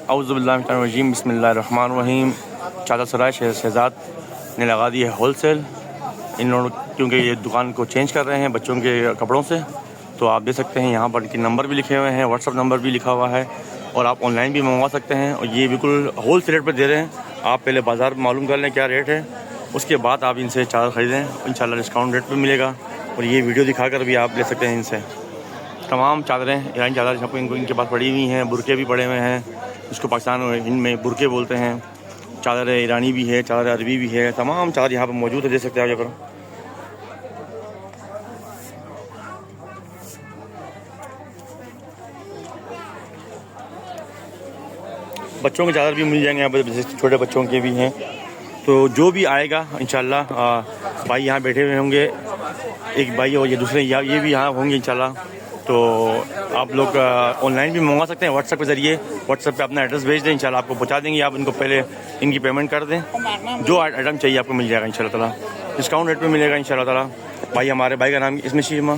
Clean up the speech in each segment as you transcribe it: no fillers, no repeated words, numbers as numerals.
औज़ुबिल्लाहिमिनश्शैतानिर्रजीम बिस्मिल्लाहिर्रहमानिर्रहीम। चादर सराय शहजाद ने लगा दी है होलसेल इन लोगों, क्योंकि ये दुकान को चेंज कर रहे हैं बच्चों के कपड़ों से। तो आप देख सकते हैं यहाँ पर इनके नंबर भी लिखे हुए हैं, व्हाट्सअप नंबर भी लिखा हुआ है और आप ऑनलाइन भी मंगवा सकते हैं। और ये बिल्कुल होलसेल रेट पर दे रहे हैं। आप पहले बाज़ार मालूम कर लें क्या रेट है, उसके बाद आप इनसे चादर ख़रीदें, इंशाल्लाह डिस्काउंट रेट पर मिलेगा। और ये वीडियो दिखाकर भी आप ले सकते हैं इनसे। तमाम चादरें ईरानी चादर सबको इनके पास पड़ी हुई हैं, बुरके भी पड़े हुए हैं, इसको पाकिस्तान और हिंद में बुरके बोलते हैं। चादर ईरानी भी है, चादर अरबी भी है, तमाम चादर यहाँ पर मौजूद है, देख सकते हैं आप यहाँ पर। बच्चों के चादर भी मिल जाएंगे यहाँ पर, जैसे छोटे बच्चों के भी हैं। तो जो भी आएगा इंशाल्लाह भाई यहाँ बैठे हुए होंगे, एक भाई और ये दूसरे ये भी यहाँ होंगे इंशाल्लाह। तो आप लोग ऑनलाइन भी मंगवा सकते हैं व्हाट्सएप के ज़रिए। व्हाट्सएप पे अपना एड्रेस भेज दें, इंशाल्लाह आपको पहुँचा देंगे। आप इनको पहले इनकी पेमेंट कर दें, जो आइटम चाहिए आपको मिल जाएगा इंशाल्लाह ताला, डिस्काउंट रेट पे मिलेगा इंशाल्लाह ताला। भाई हमारे भाई का नाम इसमें शीमा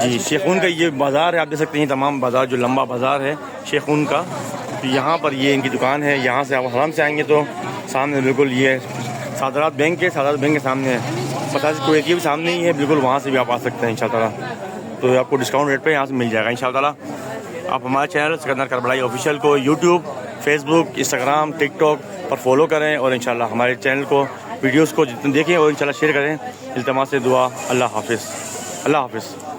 जी, शेखून का ये बाज़ार है, आप देख सकते हैं तमाम बाज़ार जो लंबा बाज़ार है शेखून का। तो यहाँ पर ये इनकी दुकान है। यहाँ से आप आराम से आएंगे तो सामने बिल्कुल ये सादरात बैंक के सामने है, पता कोई भी सामने ही है बिल्कुल, वहाँ से भी आप आ सकते हैं इंशाल्लाह। तो आपको डिस्काउंट रेट पे यहाँ से मिल जाएगा इंशाल्लाह। आप हमारे चैनल सिकंदर करबलाई ऑफिशियल को यूट्यूब, फेसबुक, इंस्टाग्राम, टिकटॉक पर फॉलो करें और इंशाल्लाह हमारे चैनल को वीडियोस को जितने देखें और इंशाल्लाह शेयर करें। इल्तिमास से दुआ। अल्लाह हाफिज़।